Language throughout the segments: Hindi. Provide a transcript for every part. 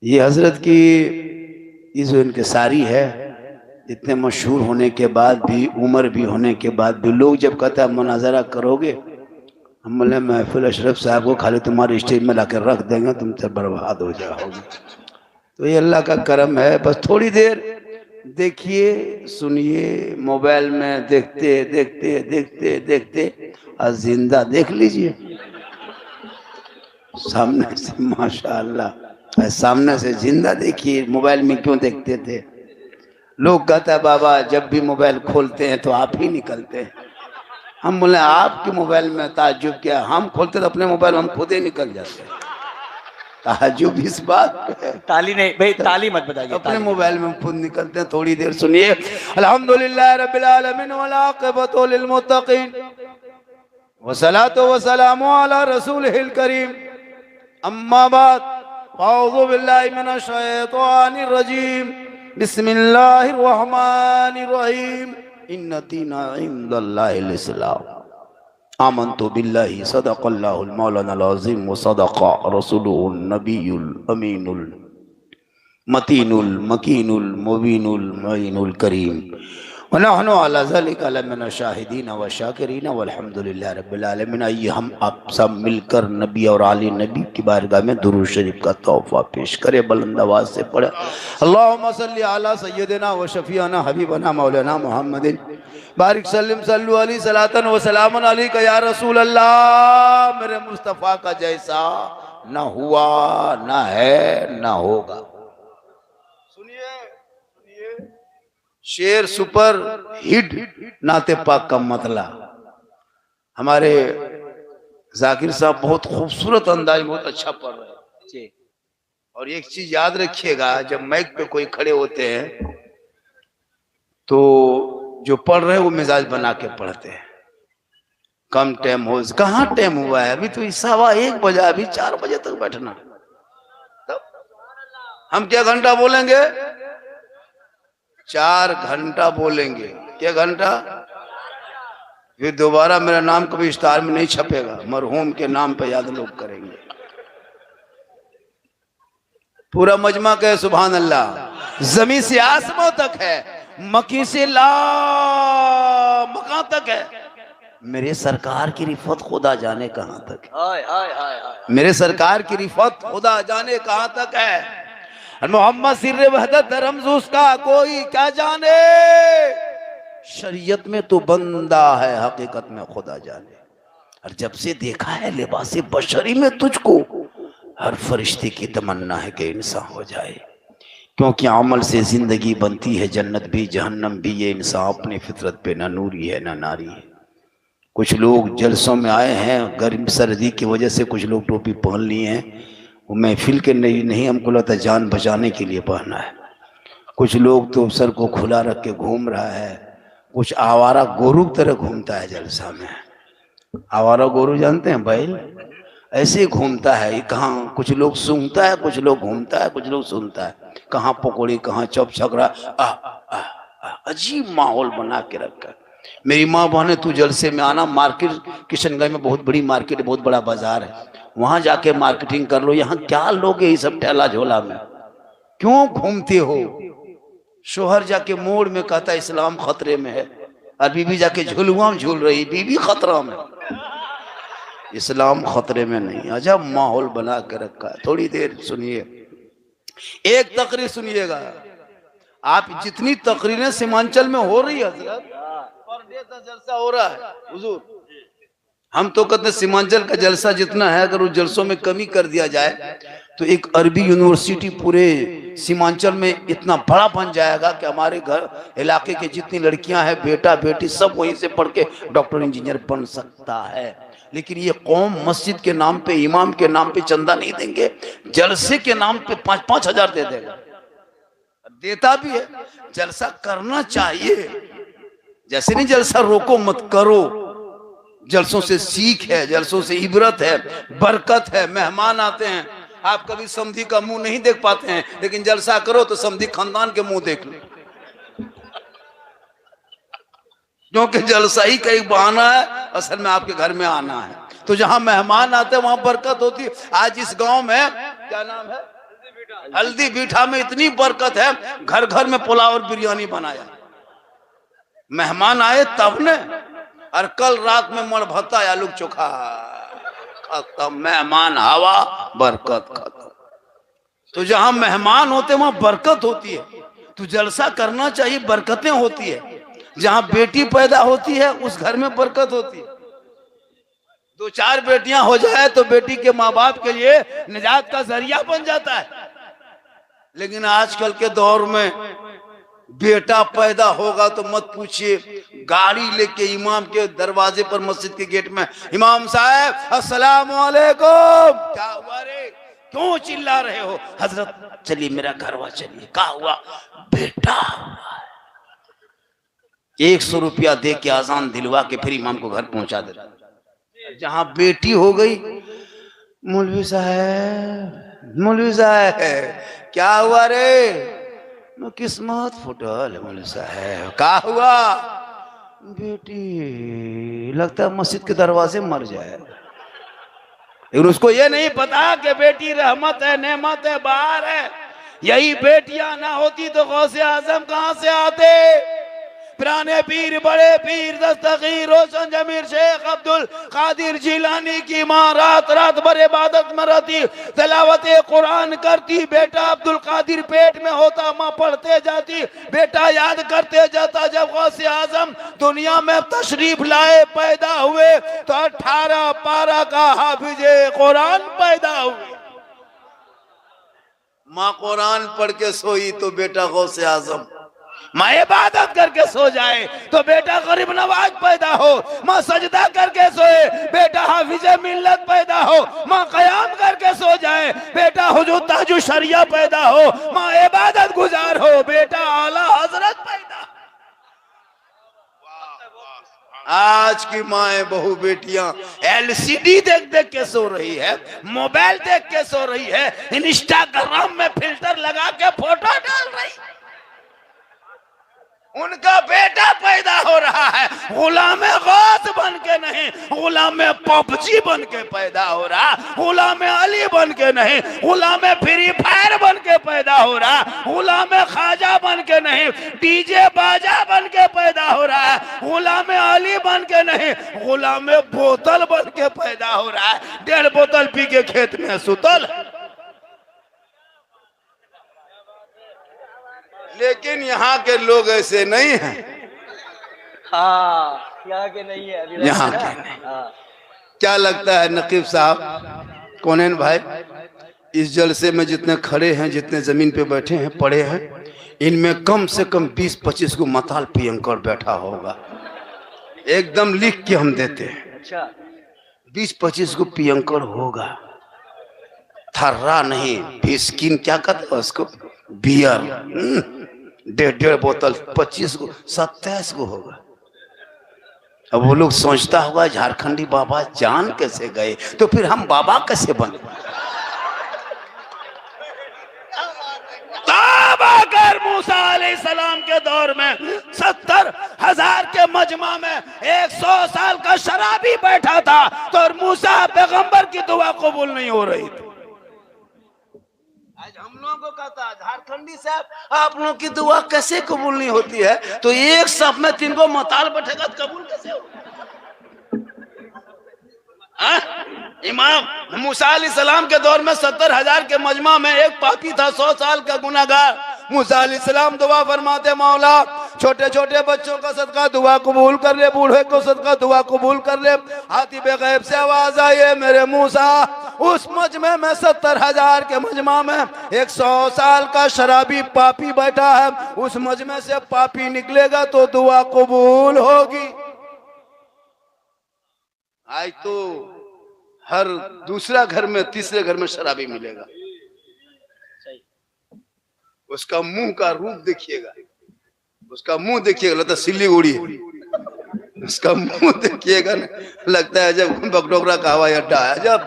ये हजरत की ये जो इनके सारी है, इतने मशहूर होने के बाद भी, उम्र भी होने के बाद भी, लोग जब कहता है मुनाजरा करोगे, हम बोले महफिल अशरफ साहब को खाली तुम्हारे स्टेज में लाकर रख देंगे, तुम तो बर्बाद हो जाओगे। तो ये अल्लाह का करम है, बस थोड़ी देर देखिए, सुनिए, मोबाइल में देखते देखते देखते देखते आज जिंदा देख लीजिए सामने से, माशाअल्लाह सामने से जिंदा देखिए। मोबाइल में क्यों देखते थे? लोग कहता है बाबा जब भी मोबाइल खोलते हैं तो आप ही निकलते हैं। हम बोले आपके मोबाइल में ताज्जुब क्या, हम खोलते तो अपने मोबाइल हम खुद ही निकल जाते हैं। ताज्जुब इस बात पे है। ताली नहीं भाई, ताली मत बजाइए, अपने मोबाइल में खुद निकलते हैं। थोड़ी देर सुनिए। अल्हम्दुलिल्लाह रब्बिल आलमीन वल आक़िबतु लिल मुत्तक़ीन वस्सलातु वस्सलामु अला रसूलिहिल करीम, अम्मा बाद, अऊज़ु बिल्लाहि मिनश शैतानिर रजीम, बिस्मिल्लाहिर रहमानिर रहीम, इन्ना दीना इंदल्लाहिल इस्लाम, आमन्तु बिल्लाहि सदक़ल्लाहुल मौलानाल अज़ीम व सदक़ रसूलुहुन नबियुल अमीनुल मतीनुल मकीनुल मुबीनुल मुईनुल करीम, व नहनु अला ज़ालिका लमिन शाहिदीन व शाकिरीन वल्हम्दुलिल्लाहि रब्बिल आलमीन। आइए हम आप सब मिलकर नबी और आले नबी की बारगाह में दुरूद शरीफ का तोहफा पेश करें। बुलंद आवाज से पढ़े, अल्लाहुम्मा सल्ली अला सय्यदिना व शफीअना हबीबना मौलाना मुहम्मदिन बारिक सल्लिम सल्लु अलैहि सलातन व सलामन अलैका या रसूल अल्लाह। मेरे मुस्तफ़ा का जैसा ना हुआ, ना है, ना होगा। शेर सुपर हिट नाते पाक का मतला। हमारे जाकिर साहब बहुत खूबसूरत अंदाज, बहुत अच्छा पढ़ रहे हैं। और एक चीज याद रखिएगा, जब माइक पे कोई खड़े होते हैं तो जो पढ़ रहे हैं वो मिजाज बना के पढ़ते हैं। कम टाइम हो, कहाँ टाइम हुआ है, अभी तो 1:15 बजा, अभी 4 बजे तक बैठना। तो हम क्या घंटा बोलेंगे? 4 घंटा बोलेंगे। क्या घंटा? फिर दोबारा मेरा नाम कभी इश्तार में नहीं छपेगा, मरहूम के नाम पे याद लोग करेंगे। पूरा मजमा कहे सुभान अल्लाह। जमीन से आसमां तक है, मक्की से ला मकां तक है। मेरे सरकार की रिफत खुदा जाने कहां तक है। मेरे सरकार की रिफत खुदा जाने कहां तक है। मोहम्मद सिर्रे वहदत रमज़ का कोई क्या जाने। शरीयत में तो बंदा है, हकीकत में खुदा जाने। और जब से देखा है लिबास बशरी में तुझको, हर फरिश्ते की तमन्ना है कि इंसान हो जाए, क्योंकि अमल से जिंदगी बनती है, जन्नत भी जहन्नम भी। ये इंसान अपनी फितरत पे ना नूरी है ना नारी है। कुछ लोग जलसों में आए हैं, गर्म सर्दी की वजह से कुछ लोग टोपी पहन लिए हैं, वो महफिल के नहीं हमको लगता जान बचाने के लिए पहना है। कुछ लोग तो सर को खुला रख के घूम रहा है, कुछ आवारा गोरू की तरह घूमता है जलसा में। आवारा गोरू जानते हैं? बैल ऐसे घूमता है। कहाँ कुछ लोग सूंघता है, कुछ लोग घूमता है, कुछ लोग सुनता है। कहाँ पकौड़ी, कहाँ चौप छकरा, अजीब माहौल बना के रखा। मेरी माँ बहने तू जलसे में आना, मार्केट किशनगंज में बहुत बड़ी मार्केट है, बहुत बड़ा बाजार है, वहां जाके मार्केटिंग कर लो। यहाँ क्या लोगे ये सब ठेला झोला में, क्यों घूमते हो? शोहर जाके मोड़ में कहता इस्लाम खतरे में है, और बीबी जाके झुलुआ में झूल रही, बीबी खतरा में, इस्लाम खतरे में नहीं। अजब माहौल बना के रखा है। थोड़ी देर सुनिए, एक तकरीर सुनिएगा। आप जितनी तकरीरें सीमांचल में हो रही है हजरत, पर डे का जलसा हो रहा है हुजूर, हम तो कहते हैं सीमांचल का जलसा जितना है, अगर उस जलसों में कमी कर दिया जाए तो एक अरबी यूनिवर्सिटी पूरे सीमांचल में इतना बड़ा बन जाएगा कि हमारे घर इलाके के जितनी लड़कियां हैं, बेटा बेटी, सब वहीं से पढ़ के डॉक्टर इंजीनियर बन सकता है। लेकिन ये कौम मस्जिद के नाम पे, इमाम के नाम पे चंदा नहीं देंगे, जलसे के नाम पे 5-5 हजार दे देगा। देता भी है। जलसा करना चाहिए, जैसे नहीं जलसा रोको मत करो। जलसों से सीख है, जलसों से इबरत है, बरकत है। मेहमान आते हैं, आप कभी समधी का मुंह नहीं देख पाते हैं, लेकिन जलसा करो तो समधी खानदान के मुंह देख लो, क्योंकि जलसा ही का एक बहाना है, असल में आपके घर में आना है। तो जहां मेहमान आते हैं वहां बरकत होती है। आज इस गांव में क्या नाम है, हल्दी बीठा में इतनी बरकत है, घर घर में पुलाव और बिरयानी बनाया। मेहमान आए तब ने, और कल रात में मड़ भत्ता आलू चोखा खत्म। मेहमान हवा, बरकत खत्म। तो जहां मेहमान होते वहां बरकत होती है। तो जलसा करना चाहिए, बरकतें होती है। जहां बेटी पैदा होती है उस घर में बरकत होती है। 2-4 बेटियां हो जाए तो बेटी के माँ बाप के लिए निजात का जरिया बन जाता है। लेकिन आजकल के दौर में बेटा पैदा होगा तो मत पूछिए, गाड़ी लेके इमाम के दरवाजे पर, मस्जिद के गेट में, इमाम साहब अस्सलाम वालेकुम, क्या हुआ रे, क्यों चिल्ला रहे हो? हजरत चलिए मेरा घरवा चलिए। क्या हुआ? बेटा हुआ। 100 रुपया दे के आजान दिलवा के फिर इमाम को घर पहुंचा देता। जहां बेटी हो गई, मौलवी साहब, मौलवी साहब क्या हुआ रे? किस्मत फुटल मौलवी साहब। क्या हुआ? बेटी लगता है मस्जिद के दरवाजे मर जाए। लेकिन उसको ये नहीं पता कि बेटी रहमत है, नेमत है, बाहर है। यही बेटियां ना होती तो गौसे आजम कहां से आते? पुराने पीर, बड़े पीर दस्तगीर रोशन जमीर शेख अब्दुल कादिर जिलानी की माँ रात रात भर इबादत में रहती, तिलावत कुरान करती। बेटा अब्दुल कादिर पेट में होता, माँ पढ़ते जाती, बेटा याद करते जाता। जब गौसे आजम दुनिया में तशरीफ लाए, पैदा हुए, तो 18 पारा का हाफिजे कुरान पैदा हुए। माँ कुरान पढ़ के सोई तो बेटा गौसे आजम। माँ इबादत करके सो जाए तो बेटा गरीब नवाज पैदा हो। माँ सजदा करके सोए, बेटा हाफिज़े मिल्लत पैदा हो। माँ कयाम करके सो जाए, बेटा हुजूर ताजु शरिया पैदा हो। माँ इबादत गुजार हो, बेटा आला हजरत पैदा हो। आज की माए बहु बेटियां एलसीडी देख देख के सो रही है, मोबाइल देख के सो रही है, इंस्टाग्राम में फिल्टर लगा के फोटो डाल रही। उनका बेटा पैदा हो रहा है गुलाम गौस बन के नहीं, गुलाम पबजी बन के पैदा हो रहा, गुलाम अली बन के नहीं, गुलाम फ्री फायर बन के पैदा हो रहा, गुलाम खाजा बन के नहीं, डीजे बाजा बन के पैदा हो रहा है, गुलाम अली बन के नहीं, गुलाम बोतल बन के पैदा हो रहा है। 1.5 बोतल पी के खेत में सुतल। लेकिन यहाँ के लोग ऐसे नहीं हैं। हाँ, यहाँ के नहीं है अभी। यहाँ के नहीं। क्या लगता है नकीब साहब, कौनेन भाई, इस जलसे में जितने खड़े हैं, जितने जमीन पे बैठे हैं, पड़े हैं, इनमें कम से कम 20-25 को मताल पियंकर बैठा होगा। एकदम लिख के हम देते हैं। अच्छा, 20-25 को पियंकर होगा। थर्रा नहीं, फिस्किन क्या कहते हैं उसको, बियर। 1.5 बोतल 25 को, 27 को होगा। अब वो लोग सोचता होगा झारखंडी बाबा जान कैसे गए, तो फिर हम बाबा कैसे बने? तब आकर मूसा अलैहिस्सलाम के दौर में 70,000 के मजमा में 100 साल का शराबी बैठा था, तो मूसा पैगंबर की दुआ कबूल नहीं हो रही थी। आज हम लोगों को कहता है झारखंडी साहब, आप लोगों की दुआ कैसे कबूल नहीं होती है? तो एक सब में 3 को मताल बैठेगा तो कबूल कैसे होगा? इमाम मूसा अलैहिस्सलाम के दौर में 70,000 के मजमा में एक पापी था, 100 साल का गुनाहगार। मूसा अलैहिस्सलाम दुआ फरमाते, मौला छोटे छोटे बच्चों का सदका दुआ कबूल कर ले, बूढ़े को सदका दुआ कबूल कर ले। हातिबे गैब से आवाज आई है, मेरे मूसा, उस मजमे में 70,000 के मजमा में 100 साल का शराबी पापी बैठा है, उस मजमे से पापी निकलेगा तो दुआ कबूल होगी। आज तो हर दूसरा घर में, तीसरे घर में शराबी मिलेगा। उसका मुंह का रूप देखिएगा, उसका मुंह देखिएगा, लगता है सिलीगुड़ी है। उसका मुंह देखिएगा ना, लगता है जब बगडोगरा का हवाई अड्डा है। अजब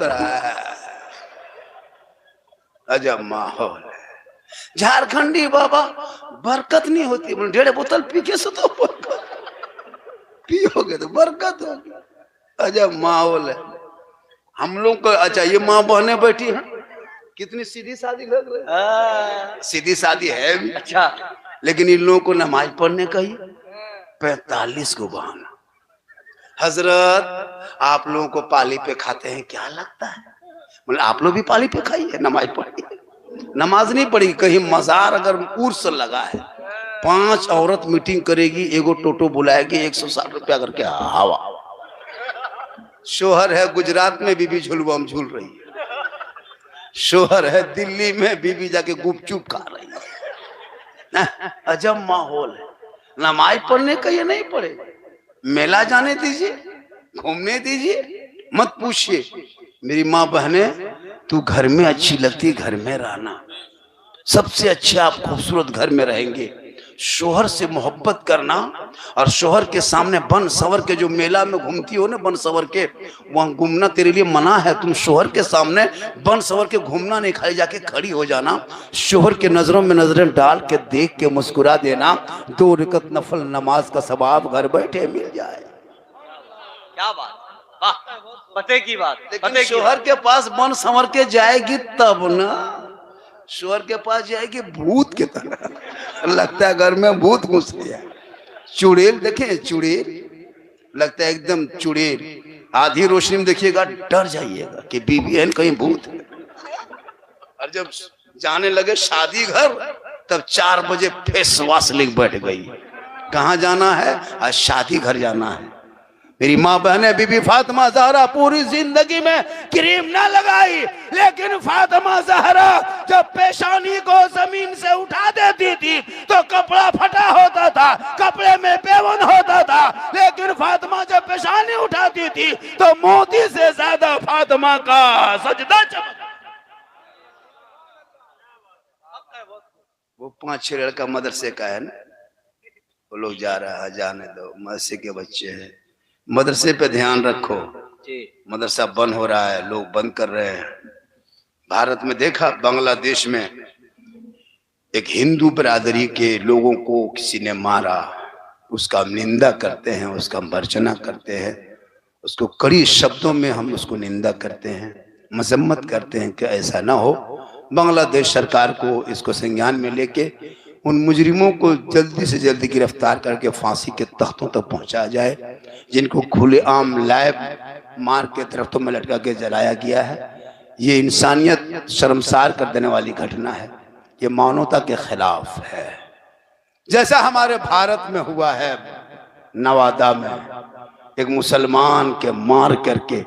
अजब माहौल है। झारखंडी बाबा बरकत नहीं होती, 1.5 बोतल पी के सो तो पियोगे तो बरकत होगी। अजब माहौल है हम लोग को। अच्छा, ये माँ बहने बैठी हैं, कितनी सीधी शादी लग रही है। हाँ, सीधी शादी है भी, अच्छा लेकिन इन लोगों को नमाज पढ़ने का ही 45 को बहाना। हजरत आप लोगों को पाली पे खाते हैं क्या लगता है? बोले आप लोग भी पाली पे खाइए, नमाज पढ़िए। नमाज नहीं पढ़ी, कहीं मजार अगर उर्स लगा है, 5 औरत मीटिंग करेगी, एगो टोटो बुलाएगी, 160 रुपया करके हवा। शोहर है गुजरात में, बीबी झुलवाम झूल रही है। शोहर है दिल्ली में, बीबी जाके गुपचुप खा रही है। अजब माहौल है। नमाज पढ़ने का ये नहीं पड़े, मेला जाने दीजिए, घूमने दीजिए, मत पूछिए। मेरी माँ बहने, तू घर में अच्छी लगती, घर में रहना, सबसे अच्छे आप खूबसूरत घर में रहेंगे। शोहर से मोहब्बत करना, और शोहर के सामने बन सवर के, जो मेला में घूमती हो ना बन सवर के, वहां घूमना तेरे लिए मना है। तुम शोहर के सामने बन सवर के घूमना नहीं, खाली जाके खड़ी हो जाना, शोहर के नजरों में नजरें डाल के देख के मुस्कुरा देना, 2 रकअत नफल नमाज का सवाब घर बैठे मिल जाए। क्या बात, वाह, पते की बात। लेकिन शोहर के पास बन संवर के जाएगी तब ना, शोहर के पास जाएगी भूत की तरह, लगता है घर में भूत घुस गया। चुड़ैल देखे, चुड़ैल लगता है एकदम चुड़ैल, आधी रोशनी में देखिएगा डर जाइएगा कि बीबी है कहीं भूत है। और जब जाने लगे शादी घर, तब 4 बजे फेस वॉश लेके बैठ गई। कहाँ जाना है? आज शादी घर जाना है। मेरी माँ बहने, बीबी फातिमा ज़हरा पूरी जिंदगी में क्रीम ना लगाई, लेकिन फातिमा ज़हरा जब पेशानी को जमीन से उठा देती थी तो कपड़ा फटा होता था, कपड़े में पेवन होता था, लेकिन फातिमा जब पेशानी उठाती थी तो मोती से ज्यादा फातिमा का सजदा चमक। वो 5-6 लड़का मदरसे का है ना, वो लोग जा रहा है, जाने दो, मदरसे के बच्चे हैं, मदरसे पे ध्यान रखो। मदरसा बंद हो रहा है, लोग बंद कर रहे हैं। भारत में देखा, बांग्लादेश में एक हिंदू बिरादरी के लोगों को किसी ने मारा, उसका निंदा करते हैं, उसका भर्त्सना करते हैं, उसको कड़ी शब्दों में हम उसको निंदा करते हैं, मजम्मत करते हैं कि ऐसा ना हो। बांग्लादेश सरकार को इसको संज्ञान में लेके उन मुजरिमों को जल्दी से जल्दी गिरफ्तार करके फांसी के तख्तों तक पहुंचाया जाए, जिनको खुलेआम लाइव मार के दरख्तों में लटका के जलाया गया है। ये इंसानियत शर्मसार कर देने वाली घटना है, ये मानवता के खिलाफ है। जैसा हमारे भारत में हुआ है, नवादा में एक मुसलमान के मार करके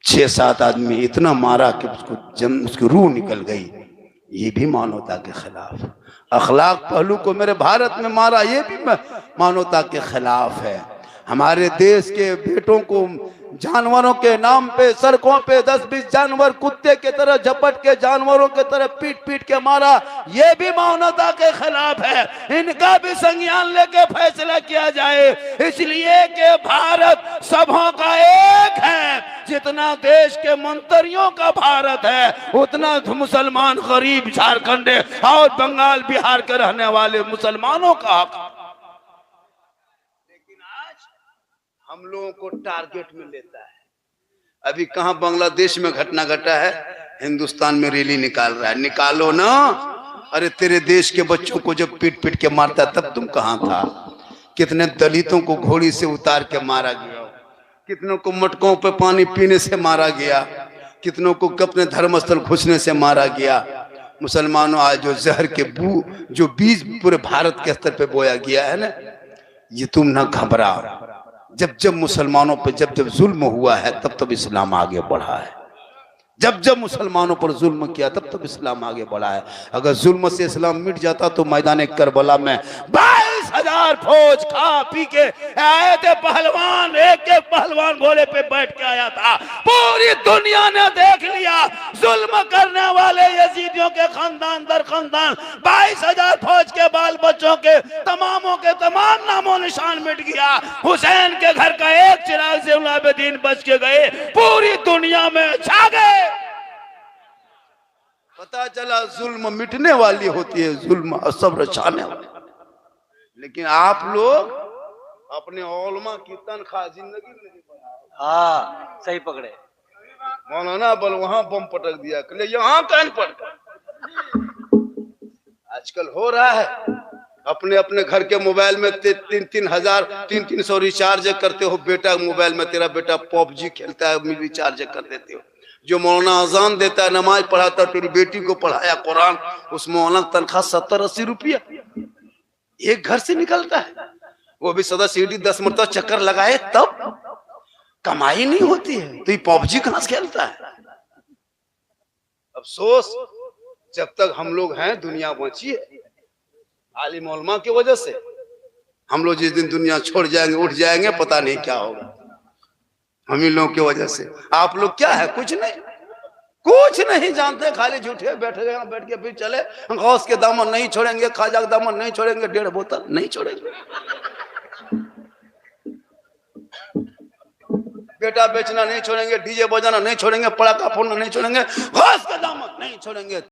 6-7 आदमी इतना मारा कि उसकी रूह निकल गई, ये भी मानवता के खिलाफ। अखलाक पहलू को मेरे भारत में मारा, ये भी मानवता के खिलाफ है। हमारे देश के बेटों को जानवरों के नाम पे सड़कों पे 10-20 जानवर कुत्ते के तरह झपट के जानवरों के तरह पीट पीट के मारा, ये भी मानवता के खिलाफ है। इनका भी संज्ञान लेके फैसला किया जाए, इसलिए कि भारत सबों का एक है। जितना देश के मंत्रियों का भारत है, उतना मुसलमान गरीब झारखंड और बंगाल बिहार के रहने वाले मुसलमानों का हक। हम लोगों को टारगेट में लेता है। अभी कहां बांग्लादेश में घटना घटा है, हिंदुस्तान में रैली निकाल रहा है। निकालो ना, अरे तेरे देश के बच्चों को जब पीट पीट के मारता तब तुम कहां था? कितने दलितों को घोड़ी से उतार के मारा गया, कितनों को मटकों पे पानी पीने से मारा गया, कितनों को अपने धर्मस्थल घुसने से मारा गया। मुसलमानों, आज जो जहर के जो बीज पूरे भारत के स्तर पे बोया गया है ना, ये तुम ना घबराओ। जब जब मुसलमानों पर जब जब जुल्म हुआ है, तब तब इस्लाम आगे बढ़ा है। जब जब मुसलमानों पर जुल्म किया, तब तब इस्लाम आगे बढ़ा है। अगर जुल्म से इस्लाम मिट जाता तो मैदान करबला में 22,000 फौज खा पी के आए थे पहलवान, एक एक पहलवान घोड़े पे बैठ के आया था। पूरी दुनिया ने देख लिया, जुल्म करने वाले यजीदियों के खानदान दर खानदान 22,000 फौज के बाल बच्चों के तमामों के तमाम नामो निशान मिट गया। हुसैन के घर का एक चिराग से उलाबेदीन बच के गए, पूरी दुनिया में छा गए। पता चला जुल्म मिटने वाली होती है, जुल्म सब्र छाने वाली। लेकिन आप लोग अपने औलमा की तनख्वाह जिंदगी में नहीं बढ़ाओ। हाँ, सही पकड़े। मौलाना बल वहां बम पटक दिया, कल यहाँ कान पटका। आजकल हो रहा है, अपने अपने घर के मोबाइल में 300 रिचार्ज करते हो। बेटा मोबाइल में तेरा बेटा पबजी खेलता है, रिचार्ज कर देते हो। जो मौलाना अजान देता है, नमाज पढ़ाता है, तेरी बेटी को पढ़ाया कुरान, उस मौलाना तनख्वाह 70-80 रुपया एक घर से निकलता है। वो भी सदा सीढ़ी 10 मरतबा चक्कर लगाए तब कमाई नहीं होती है, तो ये पबजी कहां से खेलता है। अफसोस, जब तक हम लोग हैं दुनिया बची है आलिम उलमा की वजह से। हम लोग जिस दिन दुनिया छोड़ जाएंगे, उठ जाएंगे, पता नहीं क्या होगा। हम ही लोगों की वजह से। आप लोग क्या है, कुछ नहीं, कुछ नहीं जानते, खाली झूठे बैठ गए, यहाँ बैठ के फिर चले। गौस के दामन नहीं छोड़ेंगे, खाजा के दामन नहीं छोड़ेंगे, 1.5 बोतल नहीं छोड़ेंगे। बेटा बेचना नहीं छोड़ेंगे, डीजे बजाना नहीं छोड़ेंगे, पड़ाका फोड़ना नहीं छोड़ेंगे, गौस के दामन नहीं छोड़ेंगे।